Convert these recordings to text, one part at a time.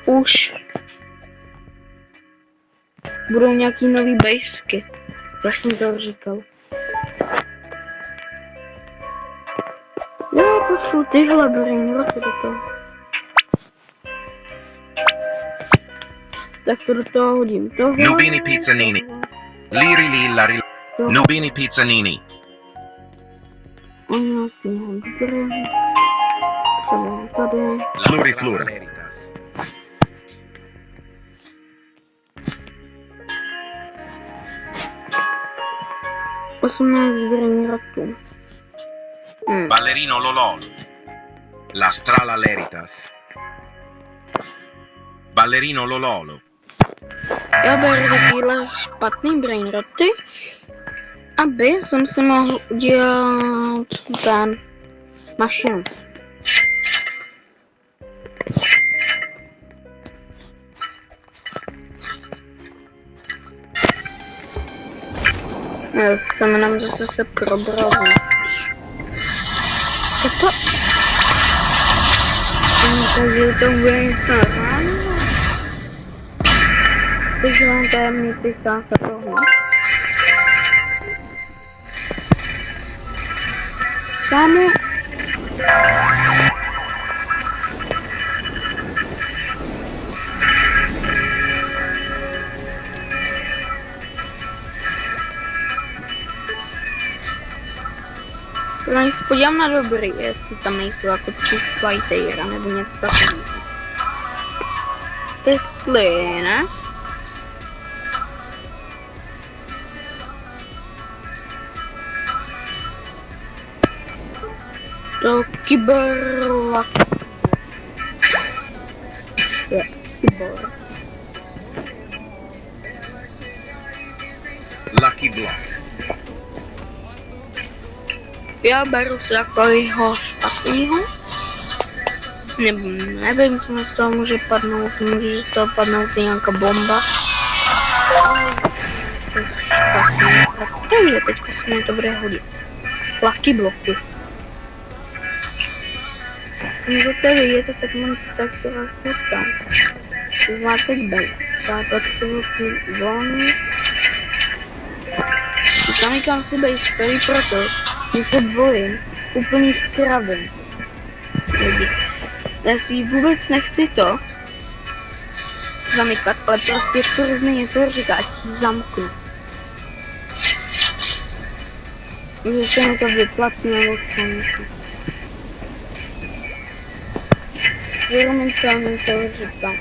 Už budou nějaký nový bejsky. Jak jsem to říkal. Já pošlu tyhle brainroty do toho. Tak to do toho hodím. Tohle. Nubini Pizzanini. Liri li lari. Nubini Pizzanini. Dobré. Třeba tady. Fluri flura. 18 brainrotů. Ballerino Lololo. La Strala Leritas. Ballerino Lololo. Já beru takovýhle špatný brainroty, aby jsem si mohl udělat ten mašinu. Jsem nám zase se probral. Co to? Takže to bude něco ráno. Takže vám tajemný pichánka tohle. Kámo. Já se podívám na dobrý, jestli tam nejsou jako Cheese nebo něco takového. Jestli ne? To kyberlak. Je, kyber. Lucky Block. Já beru si takovýho špatnýho. Nebo nevím, co mi z toho může padnout, může z toho padnout i nějaká bomba. To je špatný. Takže teďka se mi to bude hodit. Lucky bloky. Můžete vidět, tak mám tak trochu tam. Zmátek base. Západ toho si volný. Zamykám si base, který proto, že se bojím úplně škravím. Já si vůbec nechci to zamykat, ale prostě furt mi něco říká, ať zamknu. Že se mi to vyplatí nebo co něco. Momentálně to říkám.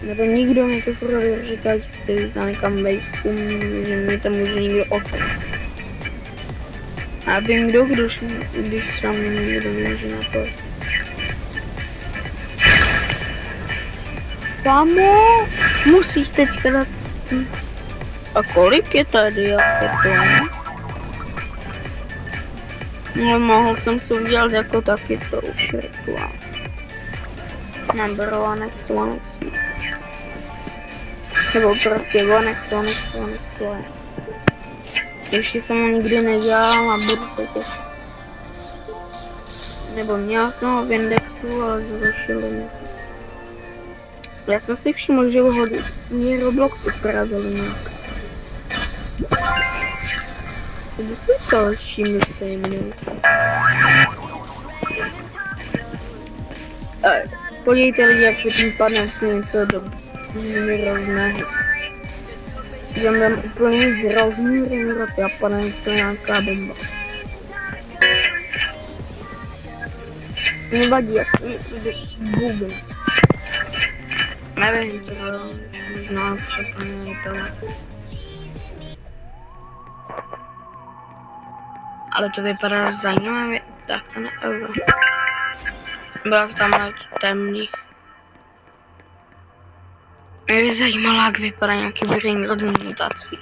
Nebo nikdo mi to furt říká, že si zamykám bejsku, že mi to může někdo otevřít. A vím kdo, když sám někdo může na to. Kámo, musíš teďka dát. A kolik je tady, jak je to? No, mohl jsem si udělat jako taky to už rituál. Number one X. Nebo prostě one X. Ještě jsem ho nikdy nedělal a budu to těžit. Nebo měl jsem ho v indexu, ale zrušili mě. Já jsem si všiml, že mě Roblox upravili nějak. Kdy se to všiml se mnou? Podívejte lidi, jak tím padne něco do hrozného. Že mám úplně hrozný ringrot a padne to nějaká bomba. Nevadí, jak Google. Nevím, co možná všechno to. Ale to vypadá zajímavě, tak to neeuro. Bylo tam temných. Mě by zajímalo, jak vypadá nějaký brainrot z mutací.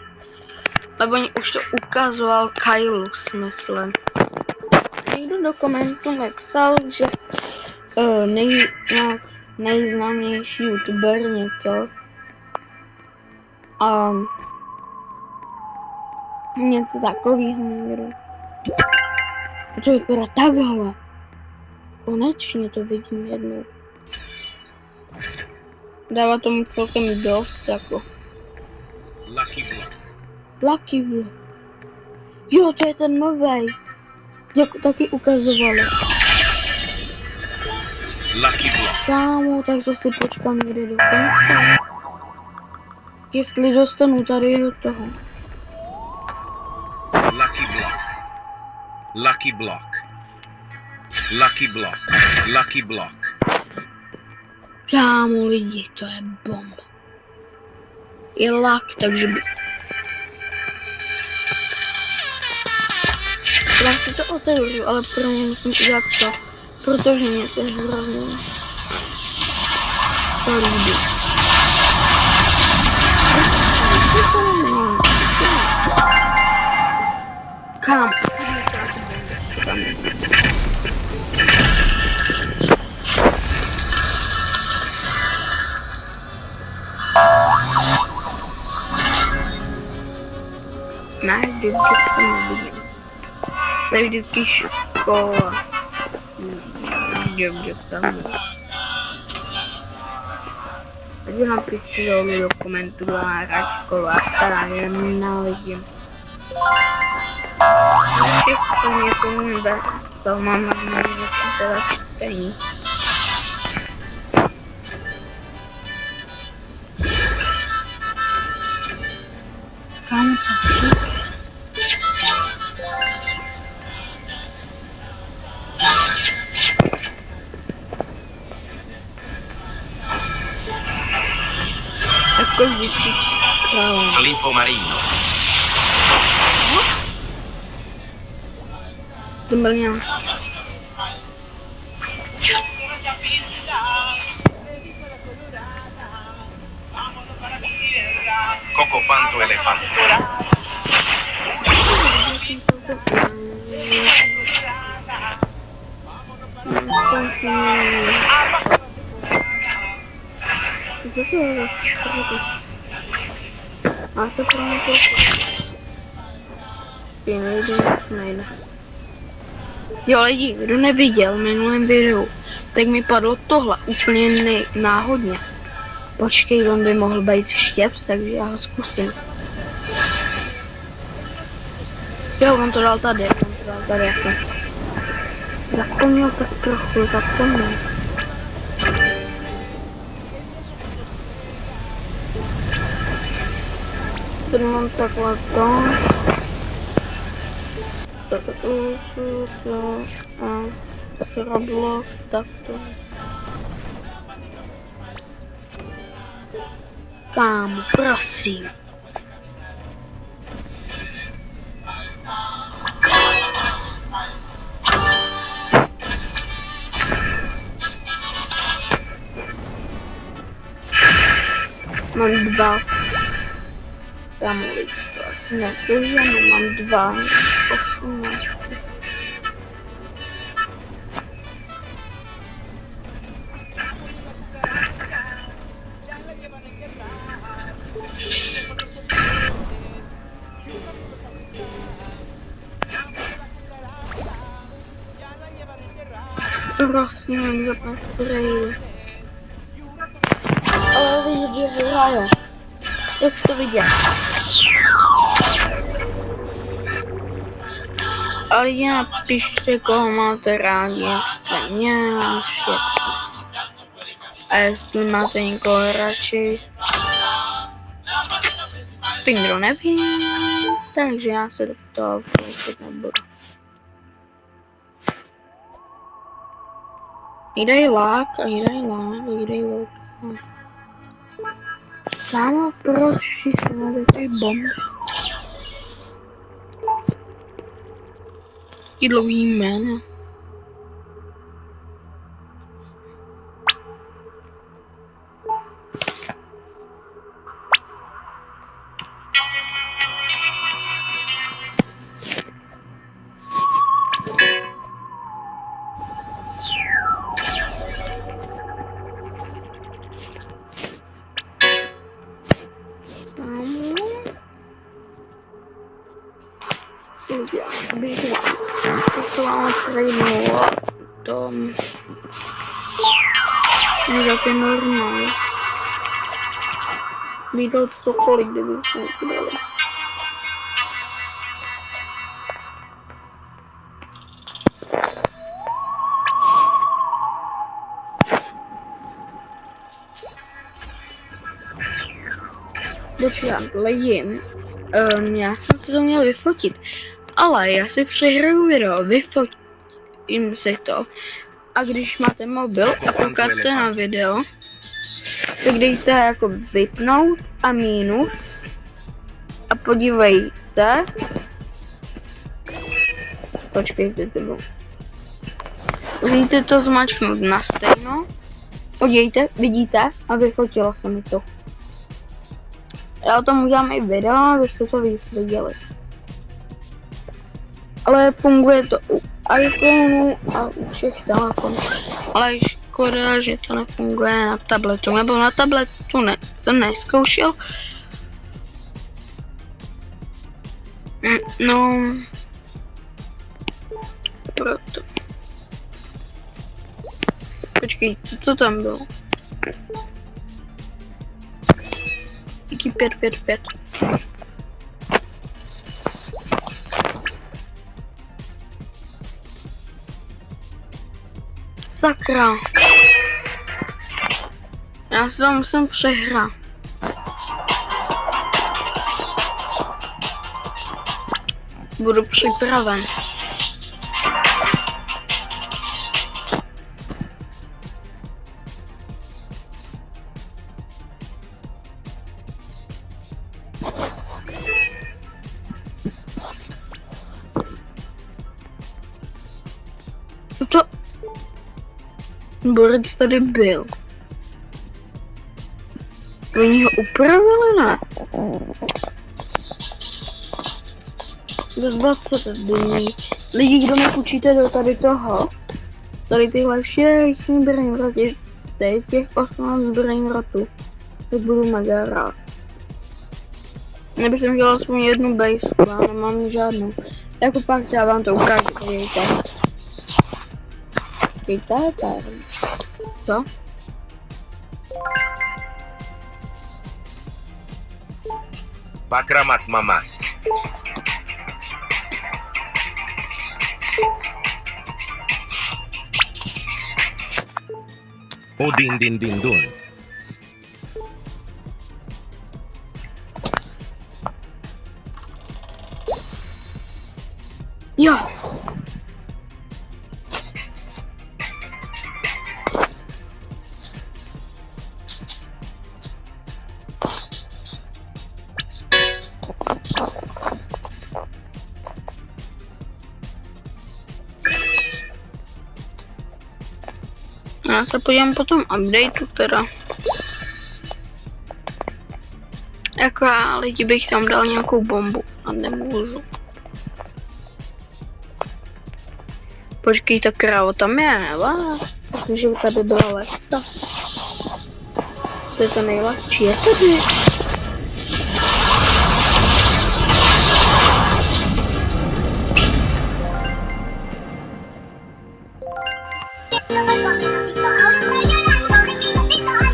Lebo už to ukazoval Kylus, myslím. Někdo do komentu napsal, že nejznámější youtuber něco. A něco takového někdo. To vypadá takhle. Konečně to vidím jednou. Dává tomu celkem dost, jako. Lucky block. Lucky Block. Jo, to je ten novej. Jak taky ukazovali. Lucky block. Kámo, tak to si počkám někde do konce. Jestli dostanu tady do toho. Lucky block. Lucky block. Lucky block. Lucky block. Kámo lidi, to je bomba. Je luck, takže by... Já si to otevřu, ale pro mě musím udělat to, protože mě se hrozně to líbí. Kam? Ne, vždycky se nevidím. Tady vždycky škola. Vždycky se nevidím. Takže napište dolů do komentu, kdo má rád školu a která je nenávidím. Všechno někomu nebe, to mám na největší teda čtení. Kam co? Jako vždycky královna. Filippo Marino. To byl nějak. Coco Fanto Elefante. A se pro mě to nejde. Jo lidi, kdo neviděl v minulém videu, tak mi padlo tohle úplně náhodně. Počkej, on by mohl být štěps, takže já ho zkusím. Jo, on to dal tady, já jsem zapomněl tak trochu, Tady mám takhle to. A Roblox, tak to. Kámo, prosím. Mám 2. Kámo, to asi neseženu, mám 2. 18. Vlastně mám zapát trailer. Ale vidět, že hraje. Jak to vidět? Ale já napište, koho máte rádi, jak jste mě, až jak se. A jestli máte někoho radši, Pindro nevím, takže já se do toho pouštět nebudu. Jdej lák a jdej velká. Kámo, proč si máte ty bomby? Ty dlouhý jména. Co mám trénovat, to je taky normál. Bylo cokoliv, kdyby se udělali. Počkám, lidi, já jsem si to měl vyfotit, ale já si přehraju video, vyfotím si to a když máte mobil a koukáte na video, tak dejte jako vypnout a minus a podívejte. Počkejte, to musíte to zmačknout na stejno, podívejte, vidíte a vyfotilo se mi to. Já o tom udělám i video, abyste to víc viděli. Ale funguje to u iPhoneu a u všech telefonů. Ale škoda, že to nefunguje na tabletu, nebo na tabletu jsem nezkoušel. No, proto. Počkej, co tam bylo? Díky 555. Sakra. Já si to musím přehrát. Budu připraven. Co to? Borec tady byl. Oni ho upravili, ne? Do 20 dní. Lidi, kdo nepůjčíte do tady toho, tady tyhle všechny brainroty, tady těch 18 brainrotů, tak budu mega rád. Nebo jsem chtěla aspoň jednu bejsku, ale nemám žádnou. Jako pak já vám to ukážu, podívejte. Co? Pakramat mama. Udin din din dun. Jo. Já se podívám po tom updateu teda. Jako já lidi bych tam dal nějakou bombu a nemůžu. Počkej, ta kráva tam je, nebo? Protože tady byla lehta. To je to nejlehčí, je tady.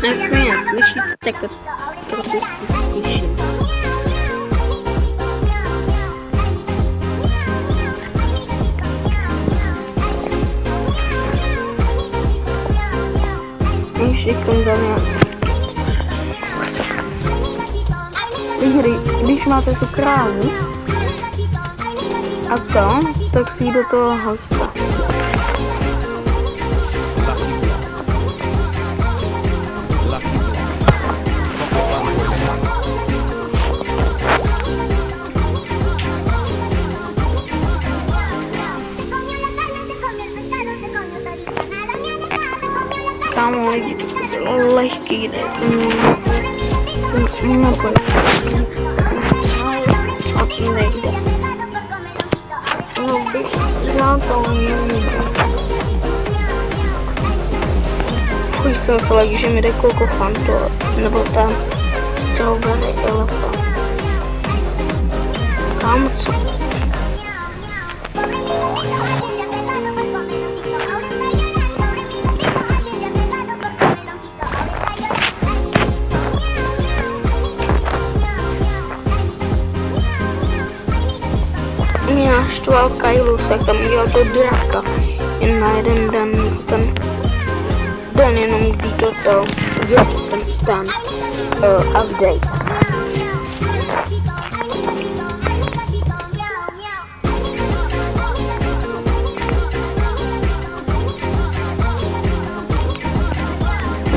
Nesmí slyšíte, tak trochu slyším. Když máte tu krávu a to, tak si ji do toho hosta. Kámo, lidi, to bylo lehký, ne? No, pojď. A to nejde. No, bych znal to, nejde. Už jsem se lidi, že mi jde Coco Fanto, nebo tam Strawberry Elephant. Kámo, co? naštval Kailus, jak tam udělal to draka. Jen na jeden den jenom kdy to udělal ten update.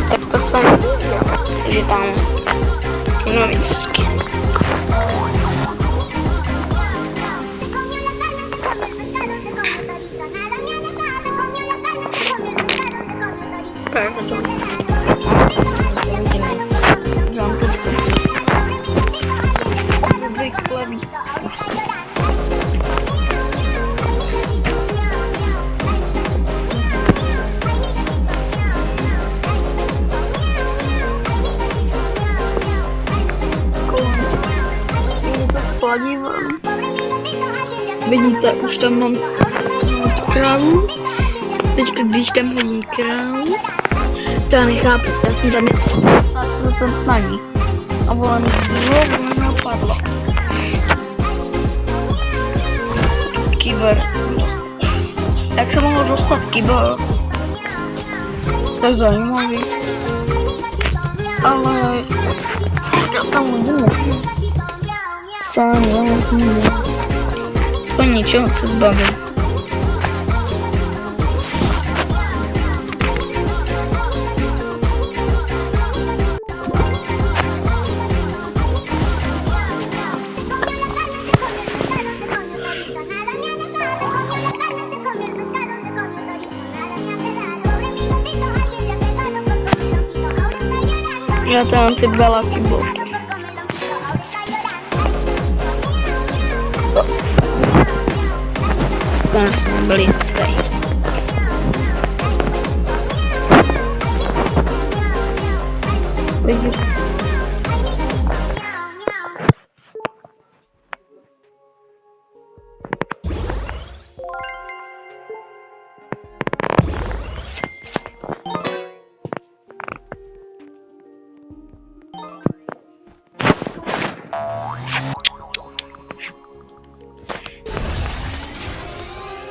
Tak to jsem viděl, že tam je nový skin. Vidíte, už tam mám krávu. Teďka, když tam hodím krávu, to já nechápu, já jsem tam 50% na ní. A ona mi znovu napadla. Kyber. Jak se mohl dostat kyber? To je zajímavý. Ale já tam můžu. Aspoň ničeho se zbavím. Já tam mám ty dva lucky bloky. Konečně byli tady. Vidíš?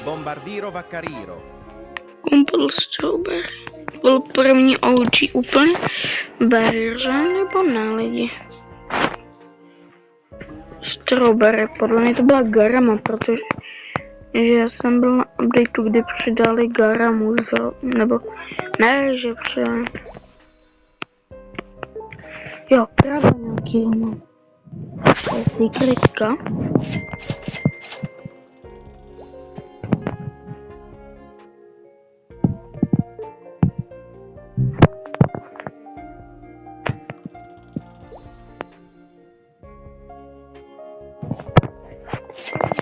Bombardiro Vaccariro. Kumpel Strawberry. Byl první OG úplně ve hře nebo na lidi? Strawberry, podle mě to byla Garama, protože já jsem byl na updateu, kdy přidali Garamu, nebo ne, že přidali. Jo, právě nějaký mám. To je secretka.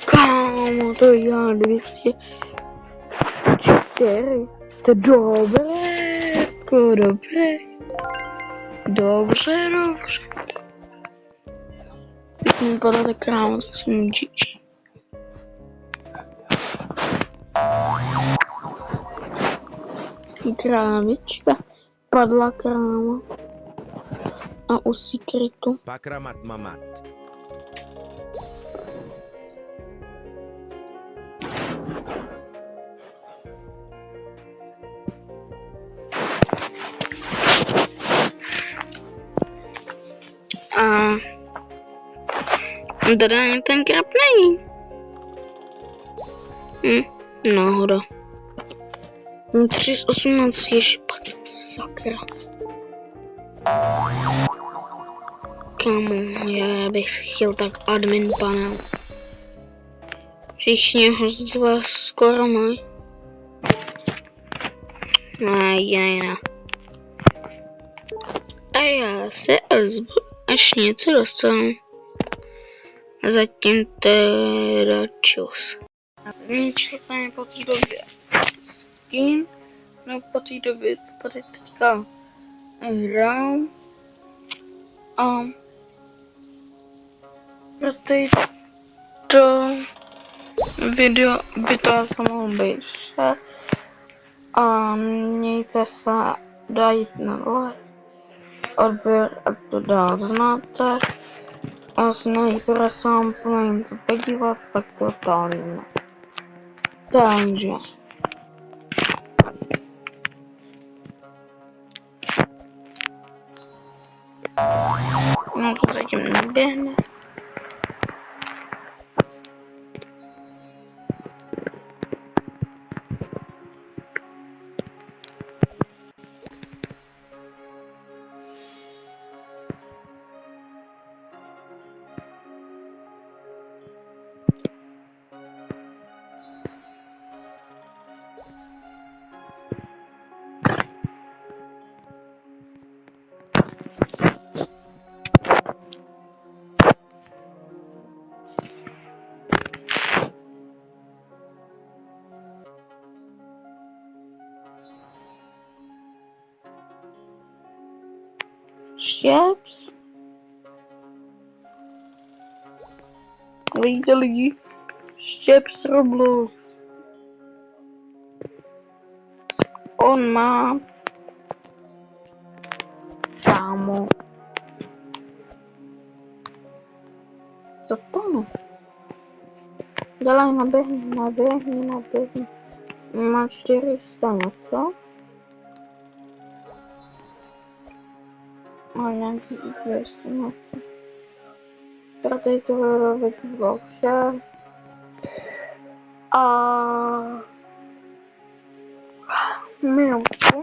Kámo, to já 204. To dobré, jako dobré. Dobře. Když mi padla ta kráva, tak jsem GG. Krávička. Padla kráva. A u secretu. Pakramat mamat. A teda ten krab není. Náhoda. 3 z 18 je špatný, sakra. Kamu, já bych chtěl tak admin panel. Všichni ho z vás skoro mají. Ne. A já se ozvu, až něco dostanu. Zatím teda čus. Zničil se mi po té době skin, no po té době, co tady teďka hrál. A pro to video by to asi mohlo být vše. A mějte se, dajte na like, odběr, ať to dál znáte. A se nejprve sám plyn to podívat, pak to dálíme. Takže. No to zatím neběhne. Chips. Vidíte lidi? Chips Roblox. On má. Kámo. Co to no? Dělej, naběhni. Má 400 něco. Má nějaký 200 něco. Tady to bylo vše. A minutku.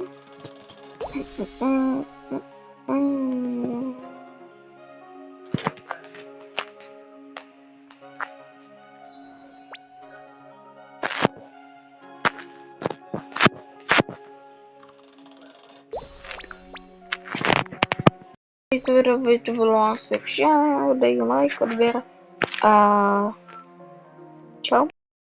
To bylo asi vše. Dej like, odběr a čau.